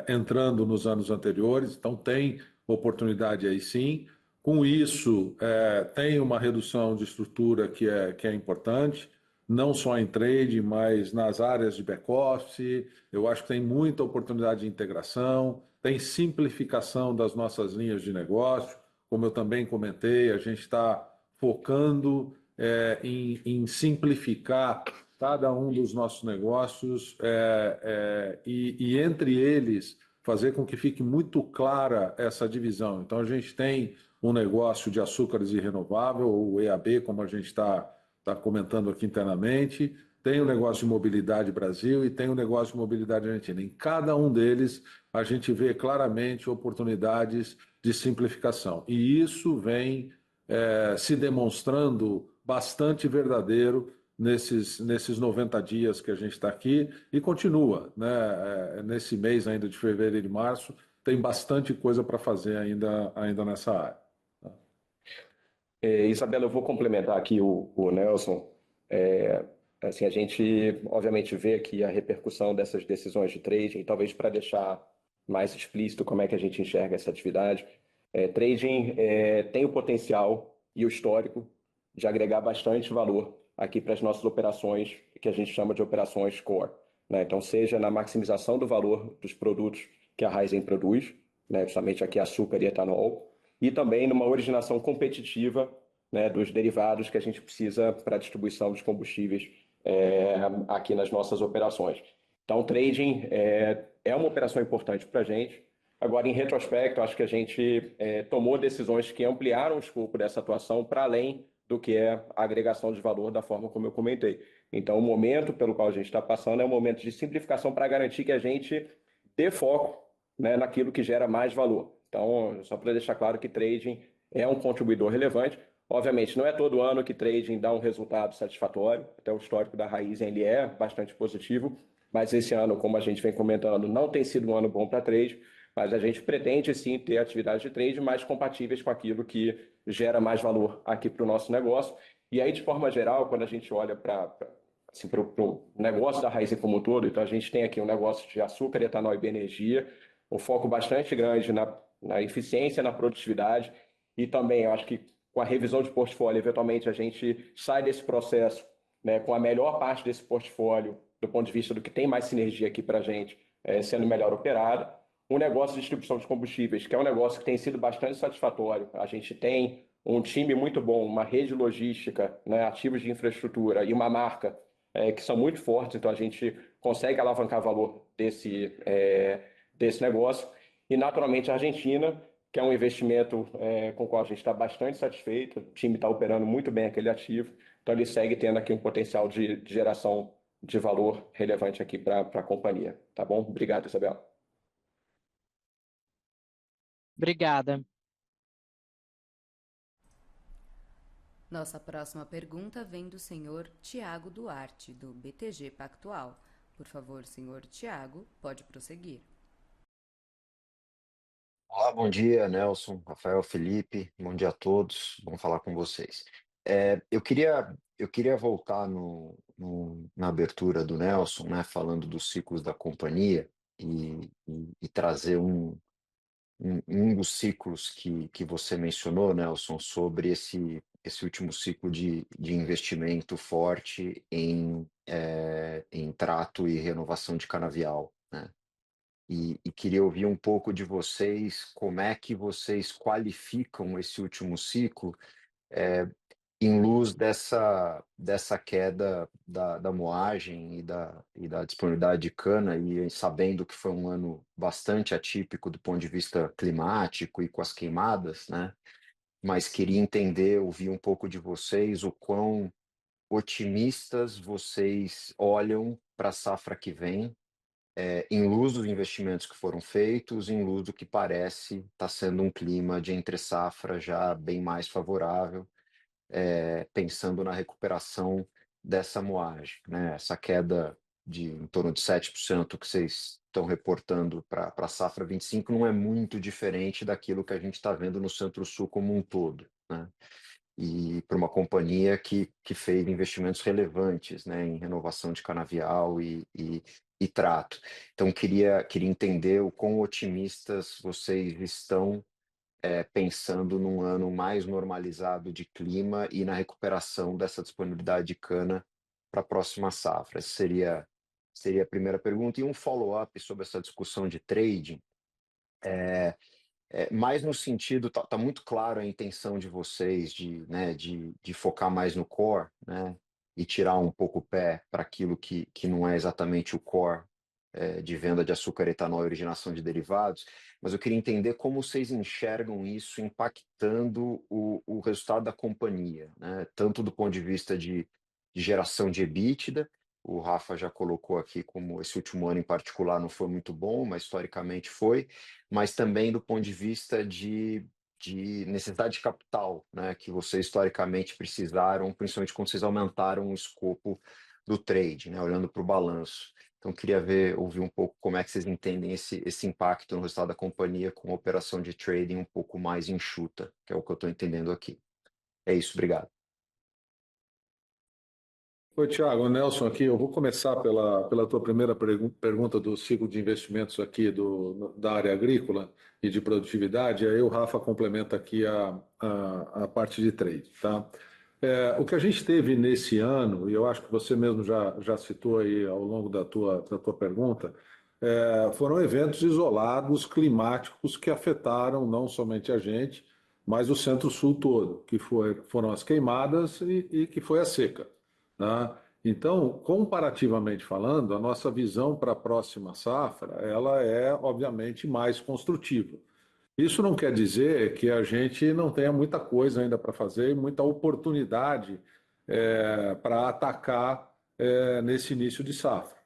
entrando nos anos anteriores. Então, tem oportunidade aí sim. Com isso, tem uma redução de estrutura que é importante, não só em trade, mas nas áreas de back-office. Eu acho que tem muita oportunidade de integração, tem simplificação das nossas linhas de negócio. Como eu também comentei, a gente está focando em simplificar cada um dos nossos negócios e entre eles, fazer com que fique muito clara essa divisão. Então, a gente tem um negócio de açúcares e renovável, ou EAB, como a gente está comentando aqui internamente, tem o negócio de mobilidade Brasil e tem o negócio de mobilidade Argentina. Em cada um deles, a gente vê claramente oportunidades de simplificação. E isso vem se demonstrando bastante verdadeiro nesses 90 dias que a gente está aqui e continua, né? Nesse mês ainda de fevereiro e de março, tem bastante coisa para fazer ainda nessa área. Isabela, eu vou complementar aqui o Nelson. Assim, a gente, obviamente, vê aqui a repercussão dessas decisões de trading, talvez para deixar mais explícito como é que a gente enxerga essa atividade. Trading tem o potencial e o histórico de agregar bastante valor aqui para as nossas operações, que a gente chama de operações core, né? Então, seja na maximização do valor dos produtos que a Raízen produz, né, justamente aqui açúcar e etanol, e também numa originação competitiva, né, dos derivados que a gente precisa para a distribuição dos combustíveis aqui nas nossas operações. Então, o trading é uma operação importante para a gente. Agora, em retrospecto, acho que a gente tomou decisões que ampliaram o escopo dessa atuação para além do que é a agregação de valor da forma como eu comentei. Então, o momento pelo qual a gente está passando é um momento de simplificação para garantir que a gente dê foco, né, naquilo que gera mais valor. Então, só para deixar claro que trading é um contribuidor relevante. Obviamente, não é todo ano que trading dá um resultado satisfatório, até o histórico da Raízen ele é bastante positivo, mas esse ano, como a gente vem comentando, não tem sido um ano bom para trade, mas a gente pretende sim ter atividades de trade mais compatíveis com aquilo que gera mais valor aqui para o nosso negócio. E aí, de forma geral, quando a gente olha para assim, o negócio da Raízen como um todo, então a gente tem aqui um negócio de açúcar, etanol e bioenergia, um foco bastante grande na eficiência, na produtividade, e também eu acho que com a revisão de portfólio, eventualmente a gente sai desse processo, né, com a melhor parte desse portfólio, do ponto de vista do que tem mais sinergia aqui para a gente, sendo melhor operado. Um negócio de distribuição de combustíveis, que é um negócio que tem sido bastante satisfatório. A gente tem um time muito bom, uma rede logística, né, ativos de infraestrutura e uma marca que são muito fortes, então a gente consegue alavancar valor desse negócio. E, naturalmente, a Argentina, que é um investimento com o qual a gente está bastante satisfeito, o time está operando muito bem aquele ativo, então ele segue tendo aqui um potencial de geração de valor relevante aqui para a companhia. Tá bom? Obrigado, Isabel. Obrigada. Nossa próxima pergunta vem do senhor Tiago Duarte, do BTG Pactual. Por favor, senhor Tiago, pode prosseguir. Olá, bom dia, Nelson, Rafael, Felipe, bom dia a todos, bom falar com vocês. Eu queria voltar na abertura do Nelson, né, falando dos ciclos da companhia e trazer um dos ciclos que você mencionou, Nelson, sobre esse último ciclo de investimento forte em trato e renovação de canavial, né? E queria ouvir um pouco de vocês, como é que vocês qualificam esse último ciclo é, em luz dessa queda da moagem e da disponibilidade de cana, e sabendo que foi um ano bastante atípico do ponto de vista climático e com as queimadas, né? Mas queria entender, ouvir um pouco de vocês, o quão otimistas vocês olham para a safra que vem, em luz dos investimentos que foram feitos, em luz do que parece estar sendo um clima de entre-safra já bem mais favorável, pensando na recuperação dessa moagem, né? Essa queda de em torno de 7% que vocês estão reportando para a safra 25 não é muito diferente daquilo que a gente está vendo no Centro-Sul como um todo, né? E para uma companhia que fez investimentos relevantes, né, em renovação de canavial e trato. Então, queria entender o quão otimistas vocês estão pensando num ano mais normalizado de clima e na recuperação dessa disponibilidade de cana para a próxima safra. Essa seria a primeira pergunta. E um follow-up sobre essa discussão de trading. Mais no sentido, tá muito claro a intenção de vocês né, de focar mais no core, né, e tirar um pouco o pé para aquilo que não é exatamente o core de venda de açúcar, etanol e originação de derivados, mas eu queria entender como vocês enxergam isso impactando o resultado da companhia, né, tanto do ponto de vista de geração de EBITDA. O Rafa já colocou aqui como esse último ano em particular não foi muito bom, mas historicamente foi, mas também do ponto de vista de de necessidade de capital, né, que vocês historicamente precisaram, principalmente quando vocês aumentaram o escopo do trade, né, olhando para o balanço. Então, queria ouvir um pouco como é que vocês entendem esse impacto no resultado da companhia com a operação de trading um pouco mais enxuta, que é o que eu estou entendendo aqui. É isso, obrigado. Oi, Thiago, Nelson aqui. Eu vou começar pela tua primeira pergunta do ciclo de investimentos aqui da área agrícola e de produtividade. Aí o Rafa complementa aqui a parte de trade, tá? O que a gente teve nesse ano, e eu acho que você mesmo já citou aí ao longo da tua pergunta, foram eventos isolados climáticos que afetaram não somente a gente, mas o Centro-Sul todo, que foram as queimadas e que foi a seca, tá? Então, comparativamente falando, a nossa visão para a próxima safra, ela é obviamente mais construtiva. Isso não quer dizer que a gente não tenha muita coisa ainda para fazer e muita oportunidade para atacar nesse início de safra,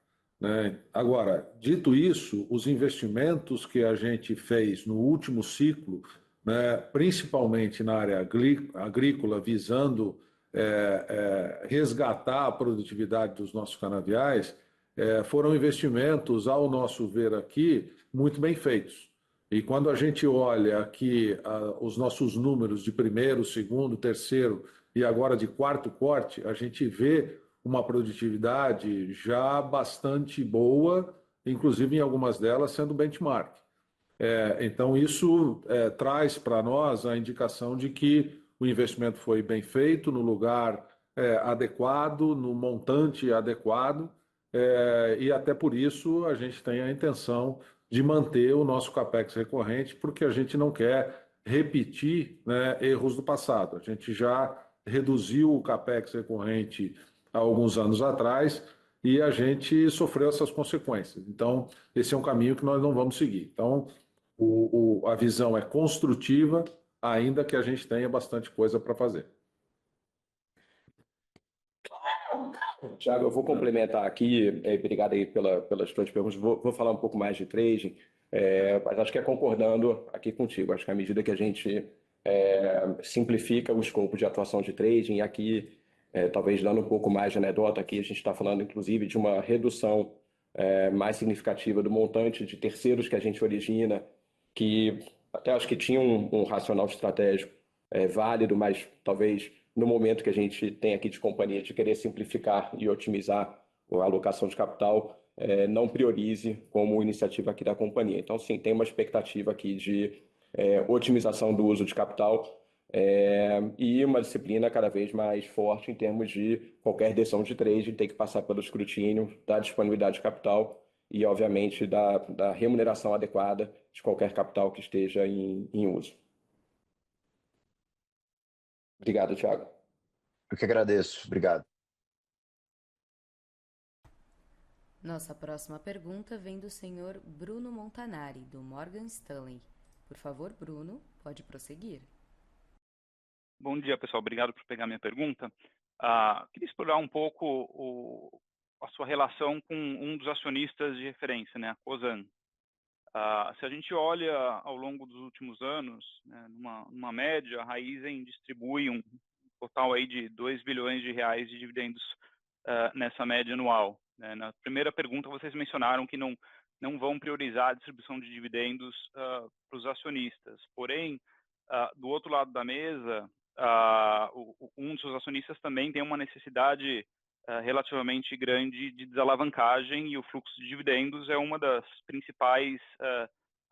né? Agora, dito isso, os investimentos que a gente fez no último ciclo, né, principalmente na área agrícola, visando resgatar a produtividade dos nossos canaviais, foram investimentos, ao nosso ver aqui, muito bem feitos. E quando a gente olha aqui os nossos números de primeiro, segundo, terceiro e agora de quarto corte, a gente vê uma produtividade já bastante boa, inclusive em algumas delas sendo benchmark. Então, isso traz para nós a indicação de que o investimento foi bem feito, no lugar adequado, no montante adequado, e até por isso a gente tem a intenção de manter o nosso capex recorrente, porque a gente não quer repetir, né, erros do passado. A gente já reduziu o capex recorrente há alguns anos atrás e a gente sofreu essas consequências. Então, esse é um caminho que nós não vamos seguir. Então, a visão é construtiva, ainda que a gente tenha bastante coisa para fazer. Tiago, eu vou complementar aqui, obrigado aí pelas suas perguntas. Vou falar um pouco mais de trading, mas acho que é concordando aqui contigo. Acho que à medida que a gente simplifica o escopo de atuação de trading, e aqui, talvez dando um pouco mais de anedota, aqui a gente está falando inclusive de uma redução mais significativa do montante de terceiros que a gente origina, que até acho que tinha um racional estratégico válido, mas talvez no momento que a gente tem aqui de companhia de querer simplificar e otimizar a alocação de capital, não priorize como iniciativa aqui da companhia. Então, sim, tem uma expectativa aqui de otimização do uso de capital e uma disciplina cada vez mais forte em termos de qualquer decisão de trade ter que passar pelo escrutínio da disponibilidade de capital e, obviamente, da remuneração adequada de qualquer capital que esteja em uso. Obrigado, Thiago. Eu que agradeço. Obrigado. Nossa próxima pergunta vem do senhor Bruno Montanari, do Morgan Stanley. Por favor, Bruno, pode prosseguir. Bom dia, pessoal. Obrigado por pegar minha pergunta. Queria explorar um pouco a sua relação com um dos acionistas de referência, né, a Cosan. Se a gente olha ao longo dos últimos anos, né, numa média, a Raízen distribui um total aí de 2 bilhões de reais de dividendos nessa média anual, né? Na primeira pergunta, vocês mencionaram que não vão priorizar a distribuição de dividendos para os acionistas. Porém, do outro lado da mesa, um dos seus acionistas também tem uma necessidade relativamente grande de desalavancagem e o fluxo de dividendos é uma das principais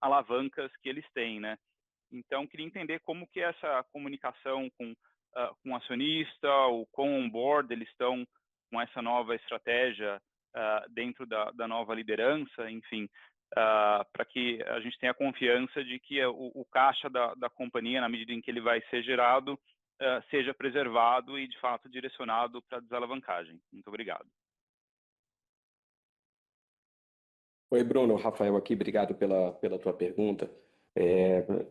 alavancas que eles têm, né? Então, queria entender como que essa comunicação com o acionista, o quão on-board eles estão com essa nova estratégia dentro da nova liderança, enfim, para que a gente tenha confiança de que o caixa da companhia, na medida em que ele vai ser gerado, seja preservado e, de fato, direcionado para a desalavancagem. Muito obrigado. Oi, Bruno. Rafael aqui. Obrigado pela tua pergunta.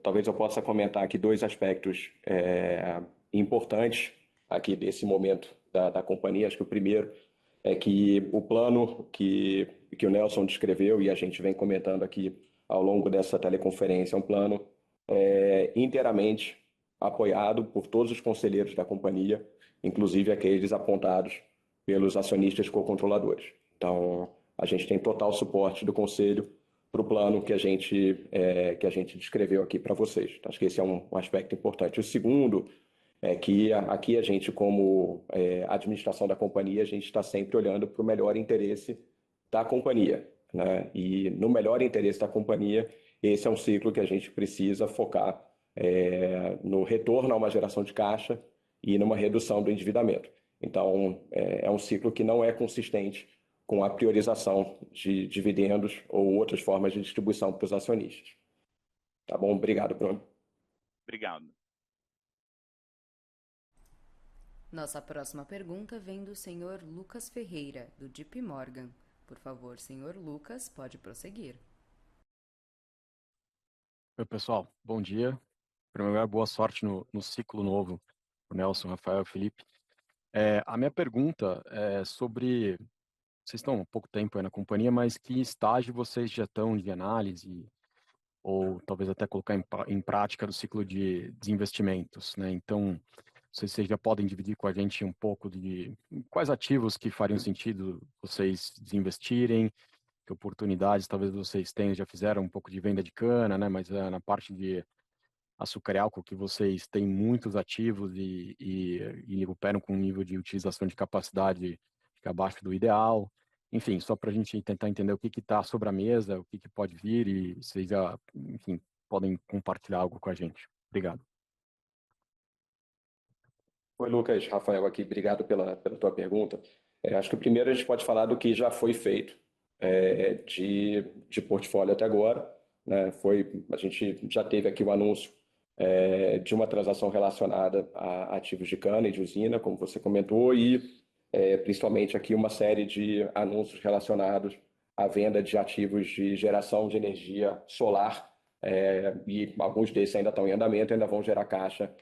Talvez eu possa comentar aqui dois aspectos importantes aqui desse momento da companhia. Acho que o primeiro é que o plano que o Nelson descreveu e a gente vem comentando aqui ao longo dessa teleconferência é um plano inteiramente apoiado por todos os conselheiros da companhia, inclusive aqueles apontados pelos acionistas co-controladores. Então, a gente tem total suporte do conselho para o plano que a gente descreveu aqui para vocês. Acho que esse é um aspecto importante. O segundo é que aqui a gente, como administração da companhia, a gente está sempre olhando para o melhor interesse da companhia, né? E no melhor interesse da companhia, esse é um ciclo que a gente precisa focar no retorno a uma geração de caixa e numa redução do endividamento. Então, é um ciclo que não é consistente com a priorização de dividendos ou outras formas de distribuição para os acionistas. Tá bom? Obrigado, Bruno. Obrigado. Nossa próxima pergunta vem do senhor Lucas Ferreira, do JP Morgan. Por favor, senhor Lucas, pode prosseguir. Oi, pessoal. Bom dia. Em primeiro lugar, boa sorte no ciclo novo, o Nelson, Rafael, Felipe. A minha pergunta é sobre... Vocês estão há pouco tempo aí na companhia, mas que estágio vocês já estão de análise ou talvez até colocar em prática do ciclo de desinvestimentos, né? Então, não sei se vocês já podem dividir com a gente um pouco de quais ativos que fariam sentido vocês desinvestirem, que oportunidades talvez vocês tenham, já fizeram um pouco de venda de cana, né? Mas na parte de açúcar e álcool que vocês têm muitos ativos e operam com um nível de utilização de capacidade que é abaixo do ideal. Enfim, só para a gente tentar entender o que está sobre a mesa, o que pode vir e vocês já, enfim, podem compartilhar algo com a gente. Obrigado. Oi, Lucas. Rafael aqui. Obrigado pela tua pergunta. Acho que primeiro a gente pode falar do que já foi feito de portfólio até agora, né? A gente já teve aqui o anúncio de uma transação relacionada a ativos de cana e de usina, como você comentou, e principalmente aqui uma série de anúncios relacionados à venda de ativos de geração de energia solar, e alguns desses ainda estão em andamento, ainda vão gerar caixa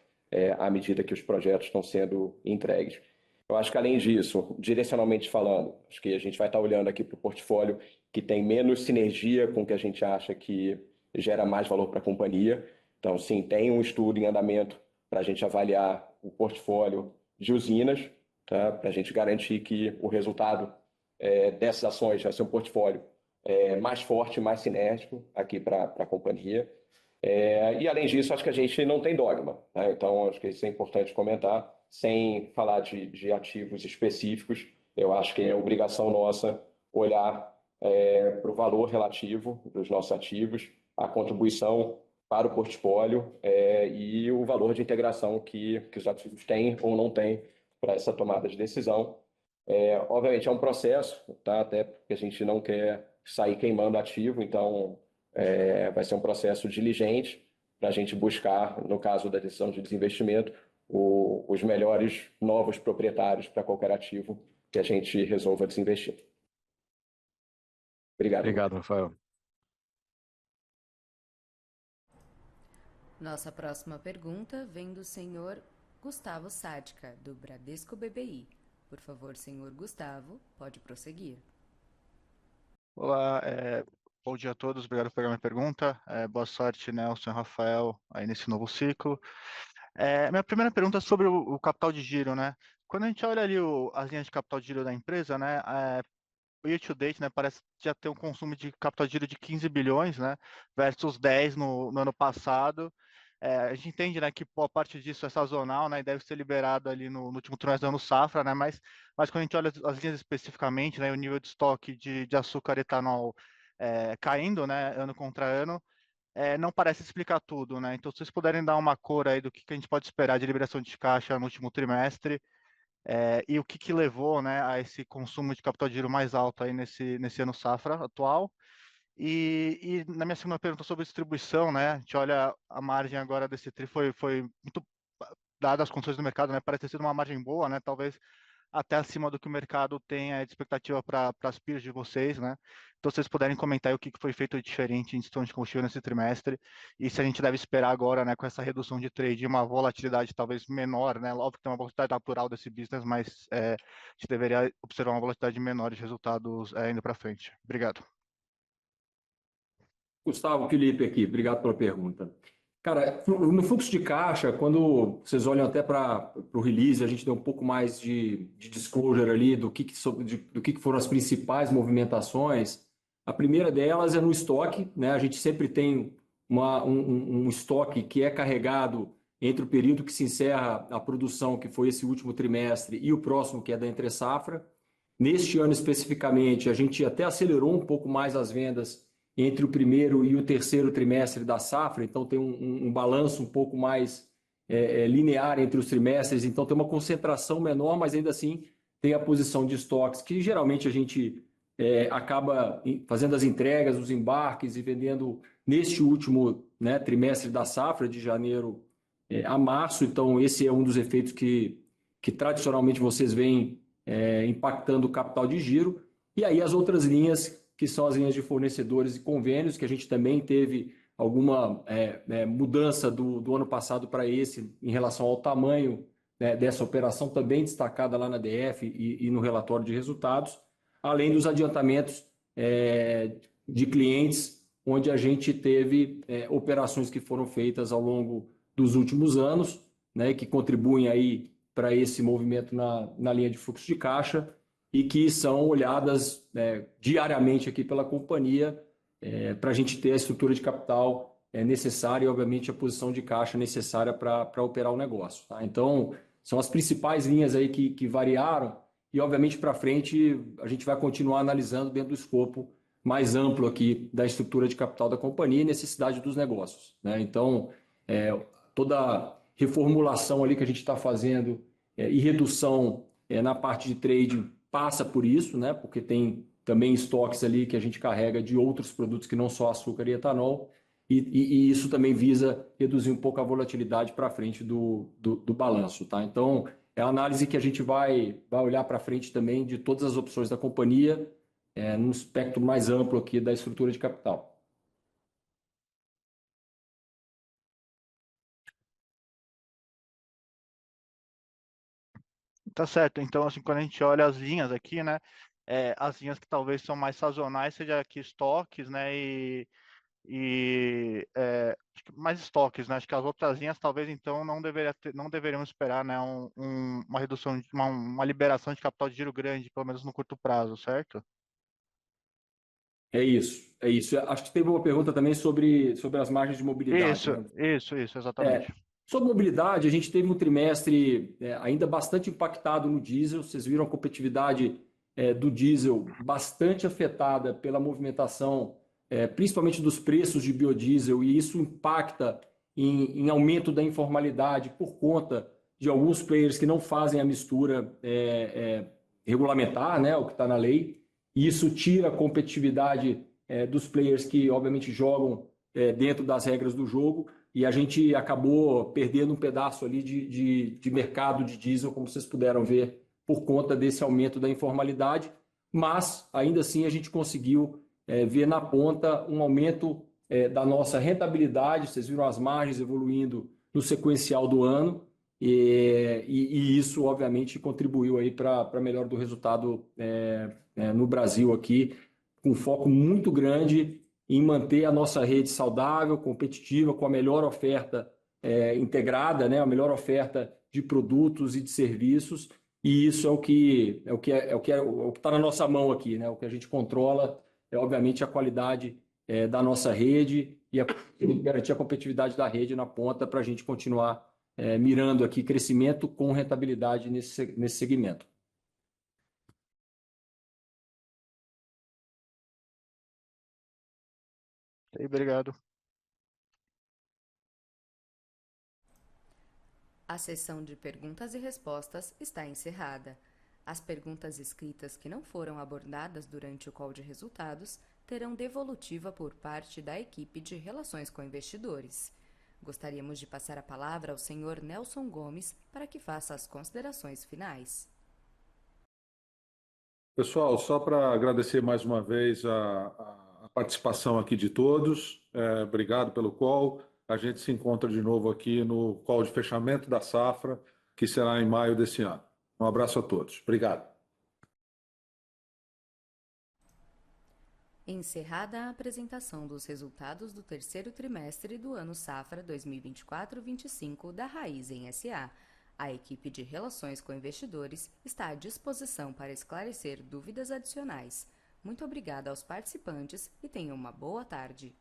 à medida que os projetos estão sendo entregues. Eu acho que, além disso, direcionalmente falando, acho que a gente vai estar olhando aqui para o portfólio que tem menos sinergia com o que a gente acha que gera mais valor para a companhia. Então, sim, tem um estudo em andamento para a gente avaliar o portfólio de usinas, tá? Para a gente garantir que o resultado dessas ações vai ser um portfólio mais forte, mais sinérgico aqui para a companhia. E, além disso, acho que a gente não tem dogma, né? Então, acho que isso é importante comentar, sem falar de ativos específicos. Eu acho que é obrigação nossa olhar para o valor relativo dos nossos ativos, a contribuição para o portfólio e o valor de integração que os ativos têm ou não têm para essa tomada de decisão. Obviamente, é um processo, tá? Até porque a gente não quer sair queimando ativo, então vai ser um processo diligente para a gente buscar, no caso da decisão de desinvestimento, os melhores novos proprietários para qualquer ativo que a gente resolva desinvestir. Obrigado. Obrigado, Rafael. Nossa próxima pergunta vem do senhor Gustavo Sadka, do Bradesco BBI. Por favor, senhor Gustavo, pode prosseguir. Olá, bom dia a todos, obrigado por pegar minha pergunta. Boa sorte, Nelson e Rafael, aí nesse novo ciclo. Minha primeira pergunta é sobre o capital de giro, né? Quando a gente olha ali as linhas de capital de giro da empresa, né? O year to date, né, parece já ter um consumo de capital de giro de 15 bilhões, né? Versus 10 no ano passado. A gente entende, né, que boa parte disso é sazonal, né, e deve ser liberado ali no último trimestre do ano safra, né, mas quando a gente olha as linhas especificamente, né, o nível de estoque de açúcar e etanol caindo, né, ano contra ano, não parece explicar tudo, né, então se vocês puderem dar uma cor aí do que a gente pode esperar de liberação de caixa no último trimestre, e o que levou, né, a esse consumo de capital de giro mais alto aí nesse ano safra atual. E na minha segunda pergunta sobre distribuição, né? A gente olha a margem agora desse TRI foi muito, dadas as condições do mercado, né? Parece ter sido uma margem boa, né? Talvez até acima do que o mercado tem de expectativa para as peers de vocês, né? Então, se vocês puderem comentar aí o que foi feito de diferente em gestão de combustível nesse trimestre e se a gente deve esperar agora, né, com essa redução de trade, uma volatilidade talvez menor, né? Óbvio que tem uma volatilidade natural desse business, mas a gente deveria observar uma volatilidade menor de resultados indo para frente. Obrigado. Gustavo, Felipe aqui, obrigado pela pergunta. Cara, no fluxo de caixa, quando vocês olham até para o release, a gente deu um pouco mais de disclosure ali do que foram as principais movimentações. A primeira delas é no estoque, né? A gente sempre tem um estoque que é carregado entre o período que se encerra a produção, que foi esse último trimestre, e o próximo, que é da entre-safra. Neste ano especificamente, a gente até acelerou um pouco mais as vendas entre o primeiro e o terceiro trimestre da safra, então tem um balanço um pouco mais linear entre os trimestres, então tem uma concentração menor, mas ainda assim tem a posição de estoques, que geralmente a gente acaba fazendo as entregas, os embarques e vendendo neste último, né, trimestre da safra, de janeiro a março, então esse é um dos efeitos que tradicionalmente vocês veem impactando o capital de giro. E aí as outras linhas, que são as linhas de fornecedores e convênios, que a gente também teve alguma mudança do ano passado para esse em relação ao tamanho, né, dessa operação, também destacada lá na DF e no relatório de resultados, além dos adiantamentos de clientes, onde a gente teve operações que foram feitas ao longo dos últimos anos, né, que contribuem aí para esse movimento na linha de fluxo de caixa e que são olhadas diariamente aqui pela companhia para a gente ter a estrutura de capital necessária e, obviamente, a posição de caixa necessária para operar o negócio. Tá? Então, são as principais linhas aí que variaram e, obviamente, para frente a gente vai continuar analisando dentro do escopo mais amplo aqui da estrutura de capital da companhia e necessidade dos negócios. Né? Então, toda reformulação ali que a gente está fazendo e redução na parte de trading passa por isso, né? Porque tem também estoques ali que a gente carrega de outros produtos que não só açúcar e etanol, e isso também visa reduzir um pouco a volatilidade para frente do balanço. Tá? Então, é a análise que a gente vai olhar para frente também de todas as opções da companhia, num espectro mais amplo aqui da estrutura de capital. Tá certo. Então, assim, quando a gente olha as linhas aqui, né, as linhas que talvez são mais sazonais, seja aqui estoques, né, acho que mais estoques, né, acho que as outras linhas talvez então não deveriam esperar, né, uma redução, uma liberação de capital de giro grande, pelo menos no curto prazo, certo? É isso, é isso. Acho que teve uma pergunta também sobre as margens de mobilidade, né? Isso, exatamente. Sobre mobilidade, a gente teve um trimestre ainda bastante impactado no diesel. Vocês viram a competitividade do diesel bastante afetada pela movimentação, principalmente dos preços de biodiesel, e isso impacta em aumento da informalidade por conta de alguns players que não fazem a mistura regulamentar, né, o que está na lei. E isso tira a competitividade dos players que, obviamente, jogam dentro das regras do jogo. E a gente acabou perdendo um pedaço ali de mercado de diesel, como vocês puderam ver, por conta desse aumento da informalidade. Mas, ainda assim, a gente conseguiu ver na ponta um aumento da nossa rentabilidade. Vocês viram as margens evoluindo no sequencial do ano. E isso, obviamente, contribuiu aí para a melhora do resultado no Brasil aqui, com um foco muito grande em manter a nossa rede saudável, competitiva, com a melhor oferta integrada, né? A melhor oferta de produtos e de serviços, e isso é o que está na nossa mão aqui, né? O que a gente controla é, obviamente, a qualidade da nossa rede e garantir a competitividade da rede na ponta para a gente continuar mirando aqui crescimento com rentabilidade nesse segmento. Obrigado. A sessão de perguntas e respostas está encerrada. As perguntas escritas que não foram abordadas durante o call de resultados terão devolutiva por parte da equipe de Relações com Investidores. Gostaríamos de passar a palavra ao senhor Nelson Gomes para que faça as considerações finais. Pessoal, só para agradecer mais uma vez a participação aqui de todos. Obrigado pelo call. A gente se encontra de novo aqui no call de fechamento da safra, que será em maio desse ano. Um abraço a todos. Obrigado. Encerrada a apresentação dos resultados do terceiro trimestre do ano Safra 2024-25 da Raizen S.A., a equipe de Relações com Investidores está à disposição para esclarecer dúvidas adicionais. Muito obrigada aos participantes e tenham uma boa tarde.